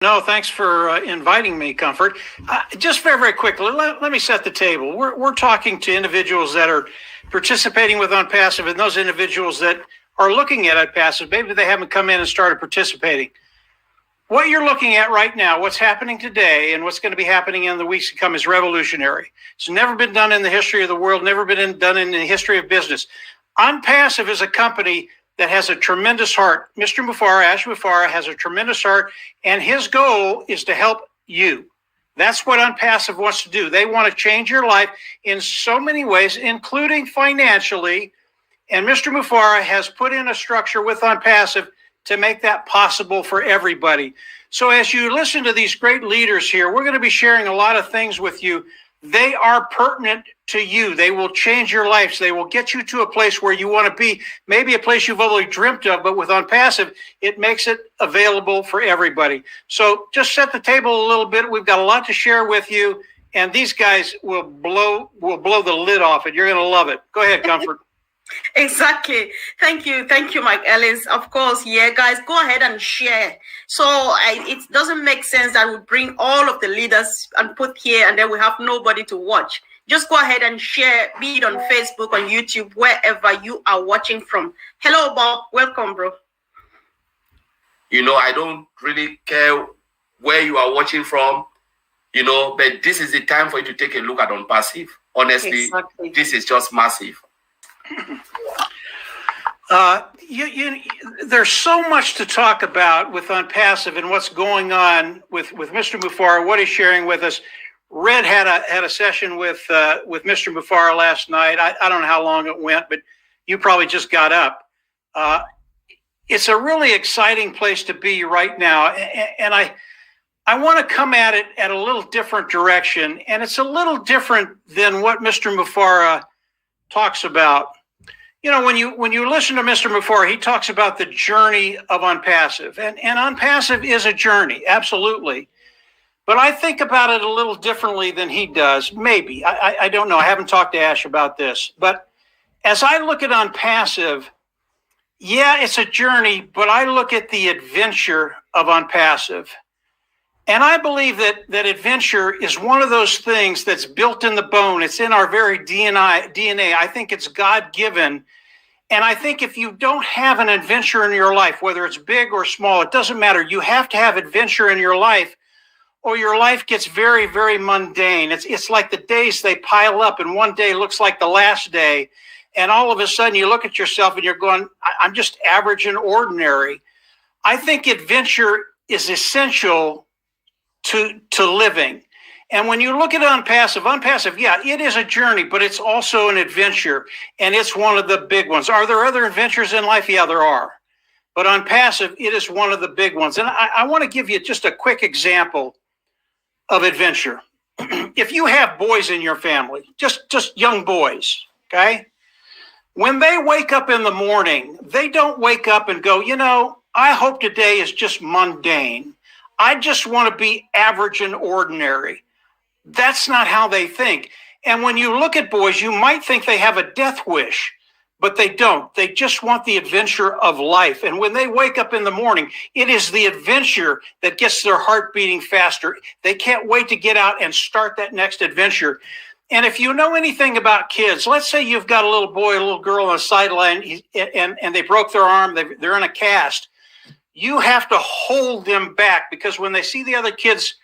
No, thanks for inviting me, Comfort. Just very, very quickly, let me set the table. We're talking to individuals that are participating with OnPassive and those individuals that are looking at OnPassive. Maybe they haven't come in and started participating. What you're looking at right now, what's happening today and what's going to be happening in the weeks to come is revolutionary. It's never been done in the history of the world, never been done in the history of business. OnPassive is a company that has a tremendous heart. Mr. Mufareh, Ash Mufareh, has a tremendous heart, and his goal is to help you. That's what OnPassive wants to do. They want to change your life in so many ways, including financially. And Mr. Mufareh has put in a structure with OnPassive to make that possible for everybody. So as you listen to these great leaders here, we're going to be sharing a lot of things with you. They are pertinent to you. They will change your lives. They will get you to a place where you want to be, maybe a place you've only dreamt of, but with OnPassive, it makes it available for everybody. So just set the table a little bit. We've got a lot to share with you, and these guys will blow the lid off it. You're going to love it. Go ahead, Comfort. Exactly. Thank you, Mike Ellis. Of course, yeah, guys, go ahead and share. So it doesn't make sense that we bring all of the leaders and put here and then we have nobody to watch. Just go ahead and share, be it on Facebook, on YouTube, wherever you are watching from. Hello, Bob. Welcome, bro. I don't really care where you are watching from, but this is the time for you to take a look at OnPassive. Honestly, exactly. This is just massive. There's so much to talk about with OnPassive and what's going on with Mr. Mufareh, what he's sharing with us. Red had a session with Mr. Mufareh last night. I don't know how long it went, but you probably just got up. It's a really exciting place to be right now, and I want to come at it at a little different direction, and it's a little different than what Mr. Mufareh talks about. When you listen to Mr. Mufareh, he talks about the journey of OnPassive, and OnPassive is a journey, absolutely. But I think about it a little differently than he does. Maybe I don't know. I haven't talked to Ash about this, but as I look at OnPassive, yeah, it's a journey, but I look at the adventure of OnPassive. And I believe that adventure is one of those things that's built in the bone. It's in our very DNA. I think it's God-given. And I think if you don't have an adventure in your life, whether it's big or small, it doesn't matter. You have to have adventure in your life, or your life gets very, very mundane. It's like the days, they pile up, and one day looks like the last day. And all of a sudden you look at yourself and you're going, I'm just average and ordinary. I think adventure is essential to living. And when you look at OnPassive, yeah, it is a journey, but it's also an adventure, and it's one of the big ones. Are there other adventures in life? Yeah, there are. But OnPassive, it is one of the big ones. And I want to give you just a quick example of adventure. If you have boys in your family, just young boys, okay? When they wake up in the morning, they don't wake up and go, I hope today is just mundane. I just want to be average and ordinary. That's not how they think. And when you look at boys, you might think they have a death wish, but they don't. They just want the adventure of life. And when they wake up in the morning, it is the adventure that gets their heart beating faster. They can't wait to get out and start that next adventure. And if you know anything about kids, let's say you've got a little boy, a little girl on the sideline, and they broke their arm, they're in a cast. You have to hold them back, because when they see the other kids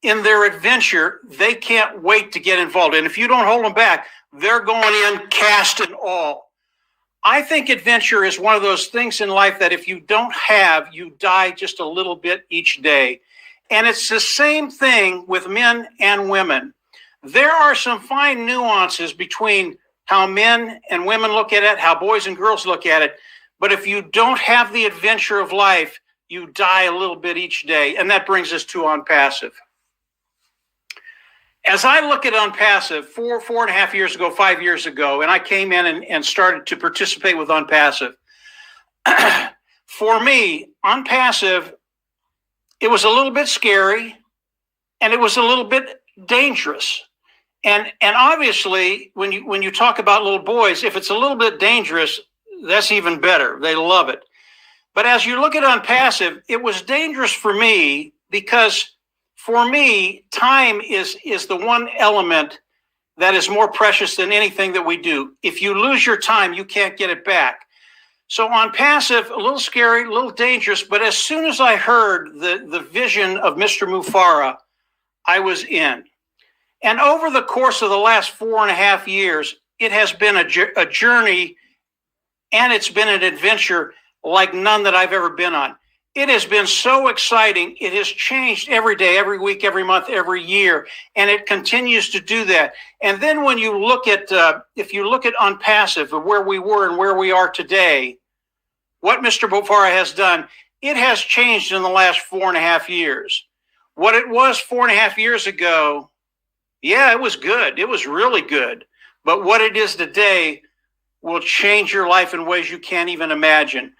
in their adventure, they can't wait to get involved. And if you don't hold them back, they're going in cast and all. I think adventure is one of those things in life that if you don't have, you die just a little bit each day. And it's the same thing with men and women. There are some fine nuances between how men and women look at it, how boys and girls look at it. But if you don't have the adventure of life, you die a little bit each day. And that brings us to OnPassive. As I look at OnPassive 4.5 years ago, 5 years ago, and I came in and started to participate with OnPassive, for me, OnPassive, it was a little bit scary and it was a little bit dangerous. And obviously, when you talk about little boys, if it's a little bit dangerous, that's even better. They love it. But as you look at OnPassive, it was dangerous for me because for me, time is the one element that is more precious than anything that we do. If you lose your time, you can't get it back. So on passive, a little scary, a little dangerous, but as soon as I heard the vision of Mr. Mufara, I was in. And over the course of the last 4.5 years, it has been a journey, and it's been an adventure like none that I've ever been on. It has been so exciting. It has changed every day, every week, every month, every year, and it continues to do that. And then when you look at, if you look at on passive of where we were and where we are today, what Mr. Mufara has done, it has changed in the last 4.5 years. What it was 4.5 years ago, yeah, it was good. It was really good. But what it is today will change your life in ways you can't even imagine.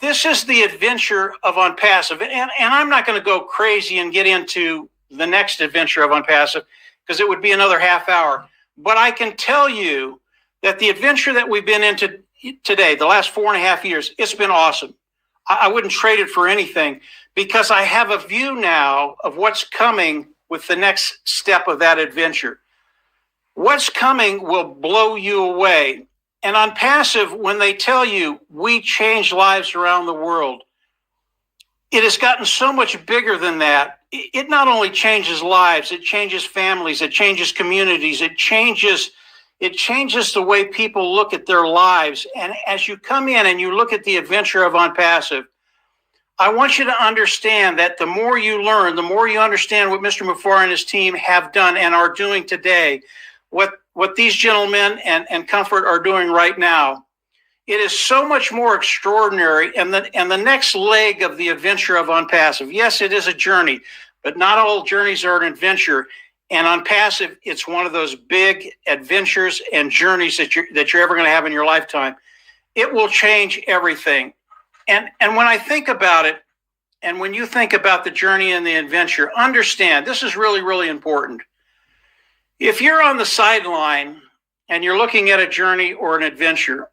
This is the adventure of On Passive. And I'm not going to go crazy and get into the next adventure of On Passive because it would be another half hour. But I can tell you that the adventure that we've been into today, the last 4.5 years, it's been awesome. I wouldn't trade it for anything because I have a view now of what's coming with the next step of that adventure. What's coming will blow you away. And on passive, when they tell you we change lives around the world, it has gotten so much bigger than that. It not only changes lives, it changes families, it changes communities, it changes the way people look at their lives. And as you come in and you look at the adventure of On Passive, I want you to understand that the more you learn, the more you understand what Mr. Mufara and his team have done and are doing today, what these gentlemen and Comfort are doing right now, it is so much more extraordinary. And the next leg of the adventure of On Passive, yes, it is a journey, but not all journeys are an adventure. And On Passive, it's one of those big adventures and journeys that you're ever going to have in your lifetime. It will change everything. And when I think about it, and when you think about the journey and the adventure, understand this is really, really important. If you're on the sideline and you're looking at a journey or an adventure,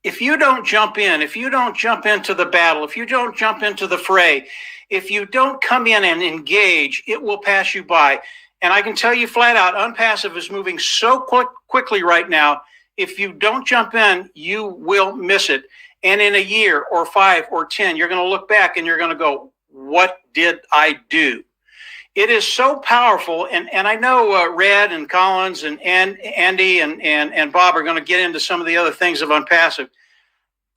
if you don't jump in, if you don't jump into the battle, if you don't jump into the fray, if you don't come in and engage, it will pass you by. And I can tell you flat out, On Passive is moving so quickly right now. If you don't jump in, you will miss it. And in a year or 5 or 10, you're going to look back and you're going to go, what did I do? It is so powerful. And I know Red and Collins and Andy and Bob are going to get into some of the other things of On Passive.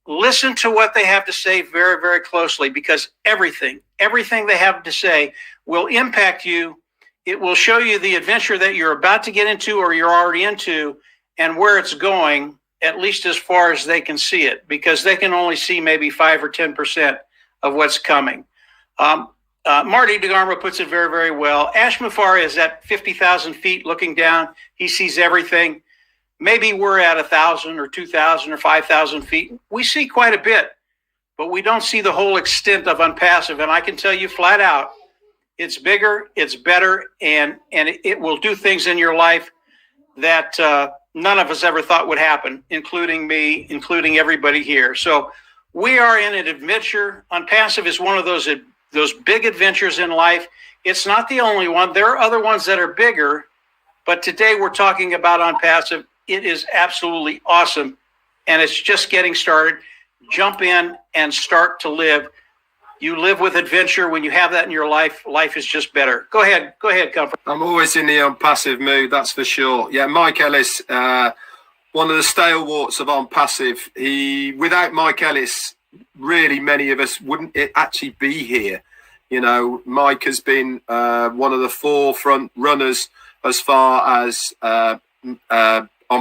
Listen to what they have to say very, very closely, because everything they have to say will impact you. It will show you the adventure that you're about to get into or you're already into and where it's going, at least as far as they can see it, because they can only see maybe 5 or 10% of what's coming. Marty DeGarmo puts it very, very well. Ash Mufara is at 50,000 feet looking down. He sees everything. Maybe we're at 1,000 or 2,000 or 5,000 feet. We see quite a bit, but we don't see the whole extent of On Passive. And I can tell you flat out, it's bigger, it's better, and it will do things in your life that none of us ever thought would happen, including me, including everybody here. So we are in an adventure. On Passive is one of those big adventures in life. It's not the only one. There are other ones that are bigger, but today we're talking about On Passive. It is absolutely awesome, and it's just getting started. Jump in and start to live. You live with adventure. When you have that in your life, life is just better. Go ahead, Comfort. I'm always in the On Passive mood, that's for sure. Yeah, Mike Ellis, one of the stalwarts of On Passive. Without Mike Ellis, really many of us wouldn't actually be here. You know, Mike has been one of the forefront runners as far as On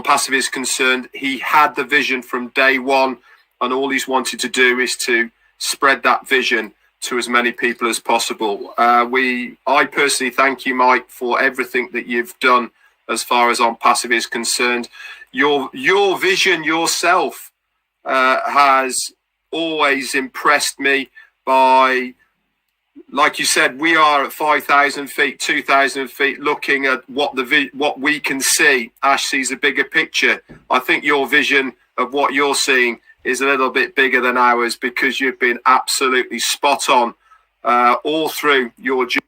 Passive is concerned. He had the vision from day one, and all he's wanted to do is to spread that vision to as many people as possible. I personally thank you, Mike, for everything that you've done as far as On Passive is concerned. Your vision yourself has always impressed me by, like you said, we are at 5,000 feet, 2,000 feet, looking at what we can see. Ash sees a bigger picture. I think your vision of what you're seeing is a little bit bigger than ours, because you've been absolutely spot on all through your journey.